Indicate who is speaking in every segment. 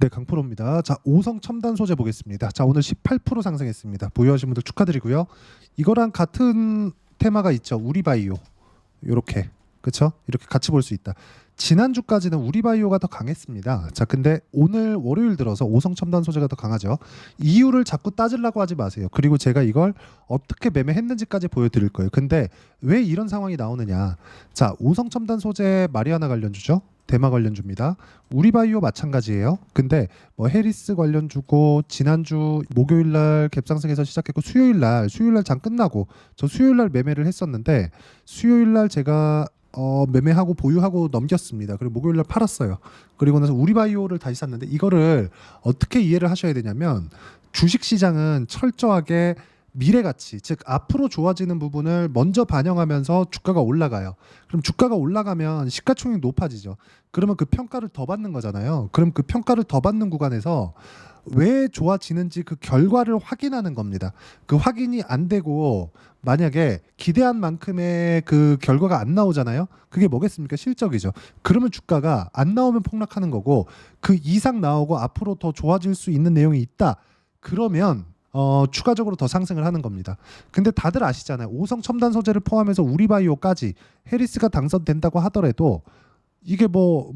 Speaker 1: 네, 강프로입니다. 자, 오성 첨단 소재 보겠습니다. 자, 오늘 18% 상승했습니다. 보유하신 분들 축하드리고요. 이거랑 같은 테마가 있죠. 우리바이오. 요렇게. 그렇죠? 이렇게 같이 볼 수 있다. 지난주까지는 우리바이오가 더 강했습니다. 자, 근데 오늘 월요일 들어서 오성 첨단 소재가 더 강하죠. 이유를 자꾸 따지려고 하지 마세요. 그리고 제가 이걸 어떻게 매매했는지까지 보여드릴 거예요. 근데 왜 이런 상황이 나오느냐. 자, 오성 첨단 소재 마리아나 관련주죠. 대마 관련주입니다. 우리바이오 마찬가지예요. 근데 뭐 해리스 관련주고 지난주 목요일 날 갭상승해서 시작했고 수요일 날 장 끝나고 저 수요일 날 매매를 했었는데 수요일 날 제가 매매하고 보유하고 넘겼습니다. 그리고 목요일 날 팔았어요. 그리고 나서 우리바이오를 다시 샀는데 이거를 어떻게 이해를 하셔야 되냐면 주식 시장은 철저하게 미래 가치, 즉 앞으로 좋아지는 부분을 먼저 반영하면서 주가가 올라가요. 그럼 주가가 올라가면 시가총액 높아지죠. 그러면 그 평가를 더 받는 거잖아요. 그럼 그 평가를 더 받는 구간에서 왜 좋아지는지 그 결과를 확인하는 겁니다. 그 확인이 안 되고 만약에 기대한 만큼의 그 결과가 안 나오잖아요. 그게 뭐겠습니까? 실적이죠. 그러면 주가가 안 나오면 폭락하는 거고 그 이상 나오고 앞으로 더 좋아질 수 있는 내용이 있다. 그러면 추가적으로 더 상승을 하는 겁니다. 근데 다들 아시잖아요. 오성 첨단 소재를 포함해서 우리바이오까지 해리스가 당선된다고 하더라도 이게 뭐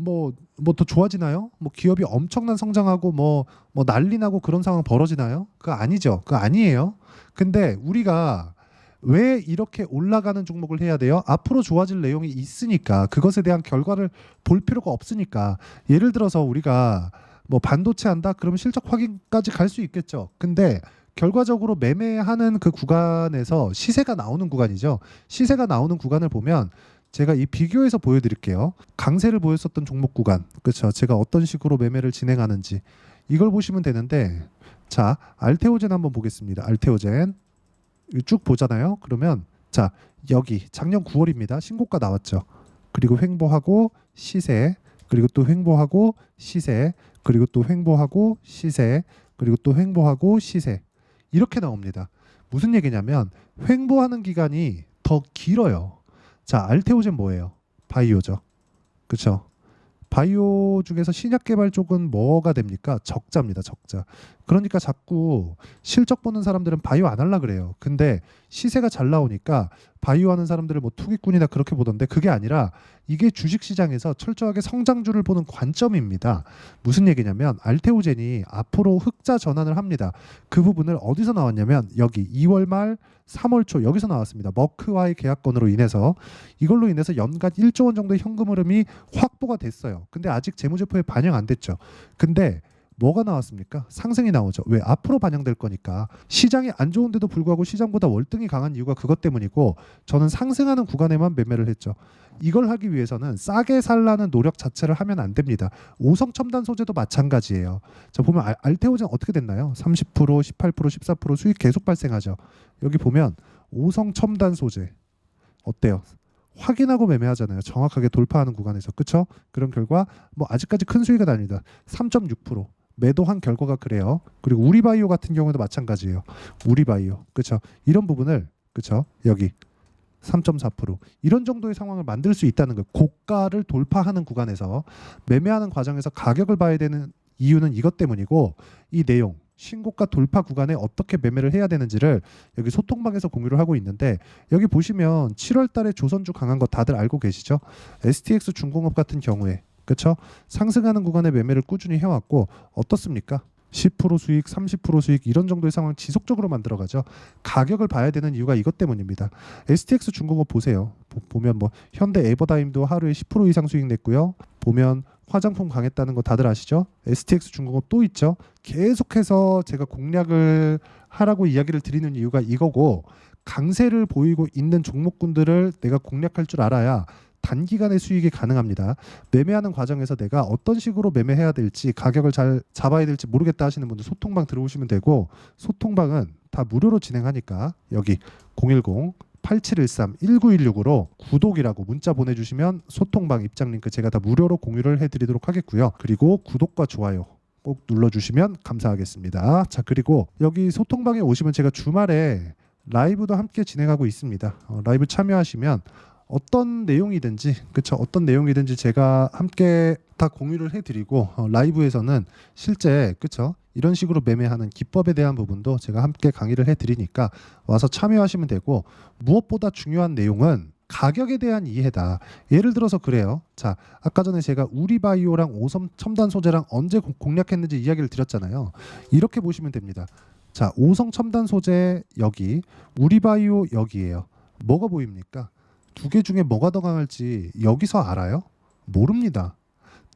Speaker 1: 더 좋아지나요? 뭐 기업이 엄청난 성장하고 뭐 난리 나고 그런 상황 벌어지나요? 그거 아니죠. 그거 아니에요. 근데 우리가 왜 이렇게 올라가는 종목을 해야 돼요? 앞으로 좋아질 내용이 있으니까 그것에 대한 결과를 볼 필요가 없으니까 예를 들어서 우리가 뭐 반도체 한다? 그러면 실적 확인까지 갈 수 있겠죠. 근데 결과적으로 매매하는 그 구간에서 시세가 나오는 구간이죠. 시세가 나오는 구간을 보면 제가 이 비교해서 보여드릴게요. 강세를 보였었던 종목 구간, 그렇죠? 제가 어떤 식으로 매매를 진행하는지 이걸 보시면 되는데, 자, 알테오젠 한번 보겠습니다. 알테오젠 쭉 보잖아요. 그러면 자, 여기 작년 9월입니다. 신고가 나왔죠. 그리고 횡보하고 시세, 그리고 또 횡보하고 시세, 그리고 또 횡보하고 시세, 그리고 또 횡보하고 시세. 이렇게 나옵니다. 무슨 얘기냐면 횡보하는 기간이 더 길어요. 자, 알테오젠 뭐예요? 바이오죠. 그렇죠? 바이오 중에서 신약 개발 쪽은 뭐가 됩니까? 적자입니다. 적자. 그러니까 자꾸 실적 보는 사람들은 바이오 안 하려 그래요. 근데 시세가 잘 나오니까 바이오 하는 사람들을 뭐 투기꾼이나 그렇게 보던데 그게 아니라 이게 주식 시장에서 철저하게 성장주를 보는 관점입니다. 무슨 얘기냐면 알테오젠이 앞으로 흑자 전환을 합니다. 그 부분을 어디서 나왔냐면 여기 2월 말 3월 초 여기서 나왔습니다. 머크와의 계약 건으로 인해서 이걸로 인해서 연간 1조 원 정도의 현금 흐름이 확보가 됐어요. 근데 아직 재무제표에 반영 안 됐죠. 근데 뭐가 나왔습니까? 상승이 나오죠. 왜? 앞으로 반영될 거니까. 시장이 안 좋은데도 불구하고 시장보다 월등히 강한 이유가 그것 때문이고 저는 상승하는 구간에만 매매를 했죠. 이걸 하기 위해서는 싸게 살라는 노력 자체를 하면 안 됩니다. 오성 첨단 소재도 마찬가지예요. 자, 보면 알테오젠 어떻게 됐나요? 30%, 18%, 14% 수익 계속 발생하죠. 여기 보면 오성 첨단 소재 어때요? 확인하고 매매하잖아요. 정확하게 돌파하는 구간에서. 그렇죠? 그런 결과 뭐 아직까지 큰 수익은 아닙니다. 3.6% 매도한 결과가 그래요. 그리고 우리바이오 같은 경우도 마찬가지예요. 우리바이오. 그렇죠? 이런 부분을 그렇죠? 여기 3.4% 이런 정도의 상황을 만들 수 있다는 거예요. 고가를 돌파하는 구간에서 매매하는 과정에서 가격을 봐야 되는 이유는 이것 때문이고 이 내용 신고가 돌파 구간에 어떻게 매매를 해야 되는지를 여기 소통방에서 공유를 하고 있는데 여기 보시면 7월 달에 조선주 강한 거 다들 알고 계시죠? STX 중공업 같은 경우에 그렇죠? 상승하는 구간에 매매를 꾸준히 해왔고 어떻습니까? 10% 수익, 30% 수익 이런 정도의 상황 지속적으로 만들어가죠. 가격을 봐야 되는 이유가 이것 때문입니다. STX 중공업 보세요. 보면 뭐 현대 에버다임도 하루에 10% 이상 수익 냈고요. 보면 화장품 강했다는 거 다들 아시죠? STX 중공업 또 있죠. 계속해서 제가 공략을 하라고 이야기를 드리는 이유가 이거고 강세를 보이고 있는 종목군들을 내가 공략할 줄 알아야 단기간에 수익이 가능합니다. 매매하는 과정에서 내가 어떤 식으로 매매해야 될지 가격을 잘 잡아야 될지 모르겠다 하시는 분들 소통방 들어오시면 되고 소통방은 다 무료로 진행하니까 여기 010-8713-1916으로 구독이라고 문자 보내주시면 소통방 입장 링크 제가 다 무료로 공유를 해드리도록 하겠고요. 그리고 구독과 좋아요 꼭 눌러주시면 감사하겠습니다. 자, 그리고 여기 소통방에 오시면 제가 주말에 라이브도 함께 진행하고 있습니다. 라이브 참여하시면 어떤 내용이든지 그쵸, 어떤 내용이든지 제가 함께 다 공유를 해드리고 라이브에서는 실제 그쵸, 이런 식으로 매매하는 기법에 대한 부분도 제가 함께 강의를 해드리니까 와서 참여하시면 되고, 무엇보다 중요한 내용은 가격에 대한 이해다. 예를 들어서 그래요. 자, 아까 전에 제가 우리바이오랑 오성 첨단 소재랑 언제 공략했는지 이야기를 드렸잖아요. 이렇게 보시면 됩니다. 자, 오성 첨단 소재 여기, 우리바이오 여기에요. 뭐가 보입니까? 두 개 중에 뭐가 더 강할지 여기서 알아요? 모릅니다.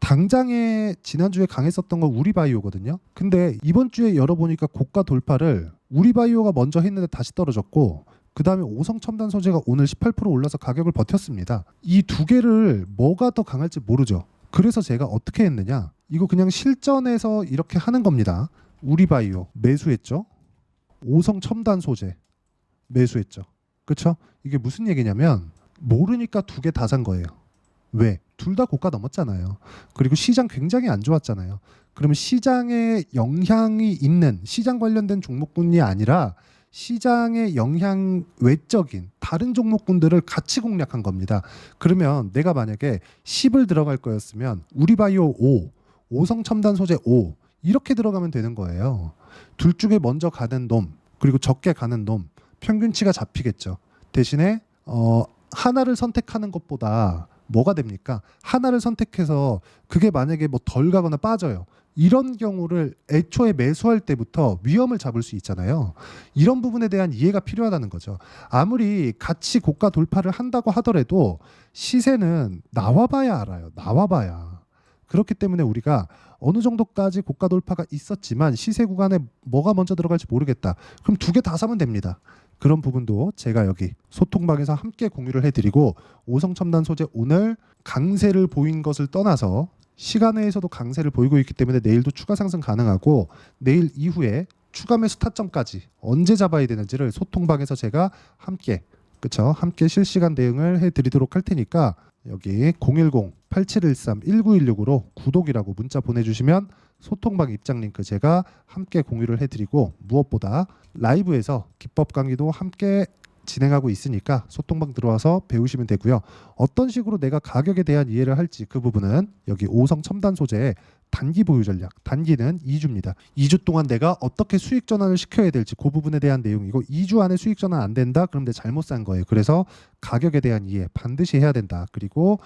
Speaker 1: 당장에 지난주에 강했었던 건 우리바이오거든요. 근데 이번 주에 열어보니까 고가 돌파를 우리바이오가 먼저 했는데 다시 떨어졌고, 그 다음에 오성 첨단 소재가 오늘 18% 올라서 가격을 버텼습니다. 이 두 개를 뭐가 더 강할지 모르죠. 그래서 제가 어떻게 했느냐, 이거 그냥 실전에서 이렇게 하는 겁니다. 우리바이오 매수했죠. 오성 첨단 소재 매수했죠. 그쵸? 이게 무슨 얘기냐면 모르니까 두 개 다 산 거예요. 왜? 둘 다 고가 넘었잖아요. 그리고 시장 굉장히 안 좋았잖아요. 그러면 시장에 영향이 있는 시장 관련된 종목군이 아니라 시장의 영향 외적인 다른 종목군들을 같이 공략한 겁니다. 그러면 내가 만약에 10을 들어갈 거였으면 우리바이오 5, 오성 첨단 소재 5 이렇게 들어가면 되는 거예요. 둘 중에 먼저 가는 놈, 그리고 적게 가는 놈, 평균치가 잡히겠죠. 대신에 하나를 선택하는 것보다 뭐가 됩니까? 하나를 선택해서 그게 만약에 뭐 덜 가거나 빠져요. 이런 경우를 애초에 매수할 때부터 위험을 잡을 수 있잖아요. 이런 부분에 대한 이해가 필요하다는 거죠. 아무리 같이 고가 돌파를 한다고 하더라도 시세는 나와봐야 알아요. 나와봐야. 그렇기 때문에 우리가 어느 정도까지 고가 돌파가 있었지만 시세 구간에 뭐가 먼저 들어갈지 모르겠다. 그럼 두 개 다 사면 됩니다. 그런 부분도 제가 여기 소통방에서 함께 공유를 해드리고, 오성첨단 소재 오늘 강세를 보인 것을 떠나서 시간외에서도 강세를 보이고 있기 때문에 내일도 추가 상승 가능하고, 내일 이후에 추가 매수 타점까지 언제 잡아야 되는지를 소통방에서 제가 함께 함께 실시간 대응을 해드리도록 할 테니까 여기 010-8713-1916으로 구독이라고 문자 보내주시면 소통방 입장 링크 제가 함께 공유를 해드리고, 무엇보다 라이브에서 기법 강의도 함께 진행하고 있으니까 소통방 들어와서 배우시면 되고요. 어떤 식으로 내가 가격에 대한 이해를 할지 그 부분은 여기 오성 첨단 소재의 단기 보유 전략, 단기는 2주입니다. 2주 동안 내가 어떻게 수익 전환을 시켜야 될지 그 부분에 대한 내용이고, 2주 안에 수익 전환 안 된다? 그럼 내 잘못 산 거예요. 그래서 가격에 대한 이해 반드시 해야 된다. 그리고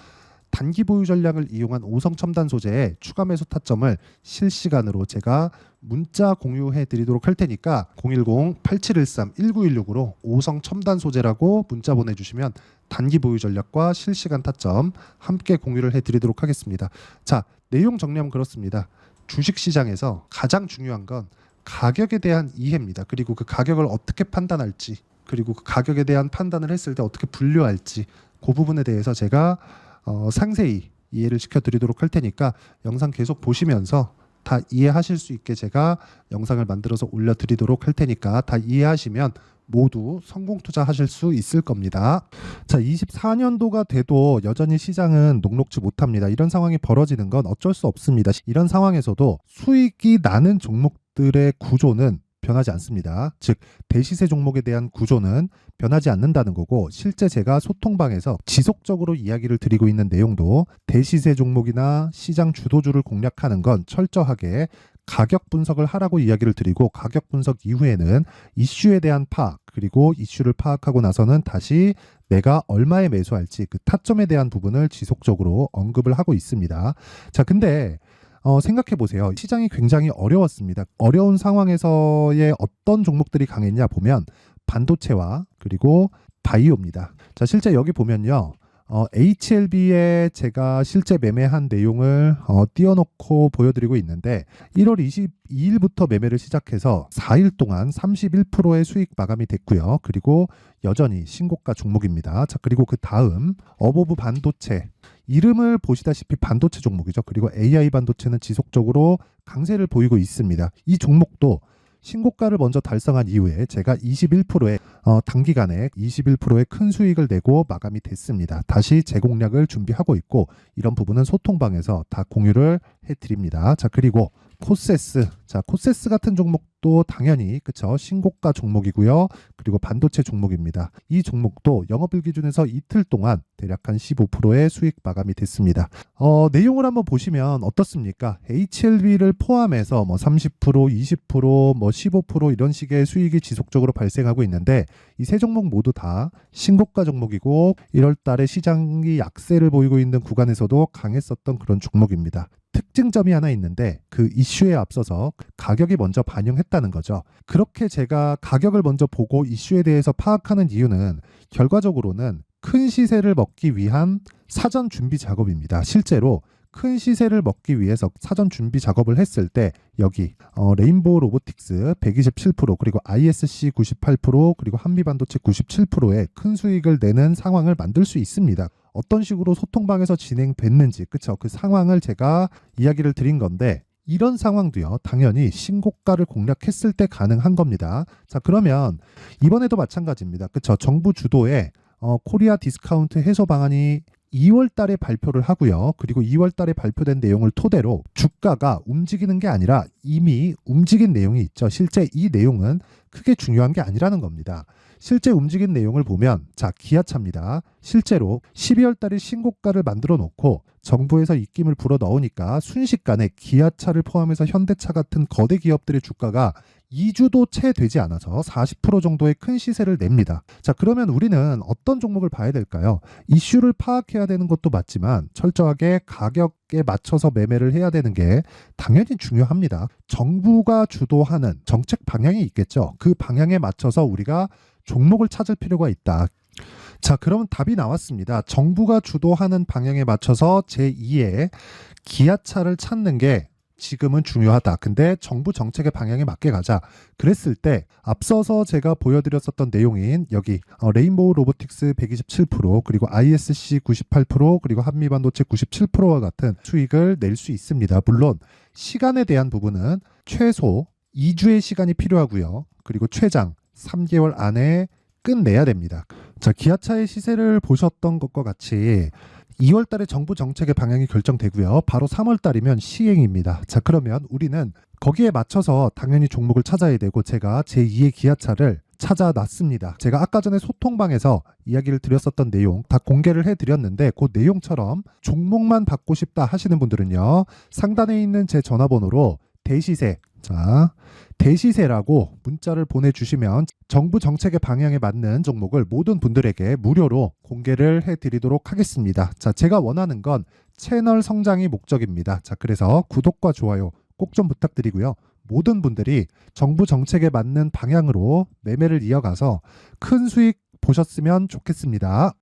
Speaker 1: 단기 보유 전략을 이용한 오성 첨단 소재의 추가 매수 타점을 실시간으로 제가 문자 공유해 드리도록 할 테니까 010-8713-1916으로 오성 첨단 소재라고 문자 보내주시면 단기 보유 전략과 실시간 타점 함께 공유를 해 드리도록 하겠습니다. 자, 내용 정리하면 그렇습니다. 주식시장에서 가장 중요한 건 가격에 대한 이해입니다. 그리고 그 가격을 어떻게 판단할지, 그리고 그 가격에 대한 판단을 했을 때 어떻게 분류할지, 그 부분에 대해서 제가 상세히 이해를 시켜드리도록 할 테니까 영상 계속 보시면서 다 이해하실 수 있게 제가 영상을 만들어서 올려드리도록 할 테니까 다 이해하시면 모두 성공 투자하실 수 있을 겁니다. 자, 24년도가 돼도 여전히 시장은 녹록지 못합니다. 이런 상황이 벌어지는 건 어쩔 수 없습니다. 이런 상황에서도 수익이 나는 종목들의 구조는 변하지 않습니다. 즉 대시세 종목에 대한 구조는 변하지 않는다는 거고, 실제 제가 소통방에서 지속적으로 이야기를 드리고 있는 내용도 대시세 종목이나 시장 주도주를 공략하는 건 철저하게 가격 분석을 하라고 이야기를 드리고, 가격 분석 이후에는 이슈에 대한 파악, 그리고 이슈를 파악하고 나서는 다시 내가 얼마에 매수할지 그 타점에 대한 부분을 지속적으로 언급을 하고 있습니다. 자, 근데 생각해 보세요. 시장이 굉장히 어려웠습니다. 어려운 상황에서의 어떤 종목들이 강했냐 보면 반도체와 그리고 바이오입니다. 자, 실제 여기 보면요. HLB에 제가 실제 매매한 내용을 띄워놓고 보여드리고 있는데, 1월 22일부터 매매를 시작해서 4일 동안 31%의 수익 마감이 됐고요. 그리고 여전히 신고가 종목입니다. 자, 그리고 그 다음 어보브 반도체, 이름을 보시다시피 반도체 종목이죠. 그리고 AI 반도체는 지속적으로 강세를 보이고 있습니다. 이 종목도 신고가를 먼저 달성한 이후에 제가 21%의 단기간에 21%의 큰 수익을 내고 마감이 됐습니다. 다시 재공략을 준비하고 있고, 이런 부분은 소통방에서 다 공유를 해드립니다. 자, 그리고 코세스 자, 코세스 같은 종목도 당연히 그쵸 신고가 종목이고요. 그리고 반도체 종목입니다. 이 종목도 영업일 기준에서 이틀 동안 대략 한 15%의 수익 마감이 됐습니다. 내용을 한번 보시면 어떻습니까? HLB를 포함해서 뭐 30%, 20%, 뭐 15% 이런 식의 수익이 지속적으로 발생하고 있는데 이 세 종목 모두 다 신고가 종목이고 1월 달에 시장이 약세를 보이고 있는 구간에서도 강했었던 그런 종목입니다. 특징점이 하나 있는데 그 이슈에 앞서서 가격이 먼저 반영했다는 거죠. 그렇게 제가 가격을 먼저 보고 이슈에 대해서 파악하는 이유는 결과적으로는 큰 시세를 먹기 위한 사전 준비 작업입니다. 실제로 큰 시세를 먹기 위해서 사전 준비 작업을 했을 때 여기 레인보우 로보틱스 127% 그리고 ISC 98% 그리고 한미반도체 97%의 큰 수익을 내는 상황을 만들 수 있습니다. 어떤 식으로 소통방에서 진행됐는지 그쵸? 그 상황을 제가 이야기를 드린 건데 이런 상황도요 당연히 신고가를 공략했을 때 가능한 겁니다. 자, 그러면 이번에도 마찬가지입니다. 그쵸? 정부 주도의 코리아 디스카운트 해소 방안이 2월 달에 발표를 하고요. 그리고 2월 달에 발표된 내용을 토대로 주가가 움직이는 게 아니라 이미 움직인 내용이 있죠. 실제 이 내용은 크게 중요한 게 아니라는 겁니다. 실제 움직인 내용을 보면 자, 기아차입니다. 실제로 12월 달에 신고가를 만들어 놓고 정부에서 입김을 불어 넣으니까 순식간에 기아차를 포함해서 현대차 같은 거대 기업들의 주가가 2주도 채 되지 않아서 40% 정도의 큰 시세를 냅니다. 자, 그러면 우리는 어떤 종목을 봐야 될까요? 이슈를 파악해야 되는 것도 맞지만 철저하게 가격에 맞춰서 매매를 해야 되는 게 당연히 중요합니다. 정부가 주도하는 정책 방향이 있겠죠. 그 방향에 맞춰서 우리가 종목을 찾을 필요가 있다. 자, 그러면 답이 나왔습니다. 정부가 주도하는 방향에 맞춰서 제2의 기아차를 찾는 게 지금은 중요하다. 근데 정부 정책의 방향에 맞게 가자. 그랬을 때 앞서서 제가 보여드렸었던 내용인 여기 레인보우 로보틱스 127% 그리고 ISC 98% 그리고 한미반도체 97%와 같은 수익을 낼 수 있습니다. 물론 시간에 대한 부분은 최소 2주의 시간이 필요하고요. 그리고 최장 3개월 안에 끝내야 됩니다. 자, 기아차의 시세를 보셨던 것과 같이 2월 달에 정부 정책의 방향이 결정되고요. 바로 3월 달이면 시행입니다. 자, 그러면 우리는 거기에 맞춰서 당연히 종목을 찾아야 되고 제가 제2의 기아차를 찾아놨습니다. 제가 아까 전에 소통방에서 이야기를 드렸었던 내용 다 공개를 해드렸는데 그 내용처럼 종목만 받고 싶다 하시는 분들은요. 상단에 있는 제 전화번호로 대시세, 자, 대시세라고 문자를 보내주시면 정부 정책의 방향에 맞는 종목을 모든 분들에게 무료로 공개를 해드리도록 하겠습니다. 자, 제가 원하는 건 채널 성장이 목적입니다. 자, 그래서 구독과 좋아요 꼭 좀 부탁드리고요. 모든 분들이 정부 정책에 맞는 방향으로 매매를 이어가서 큰 수익 보셨으면 좋겠습니다.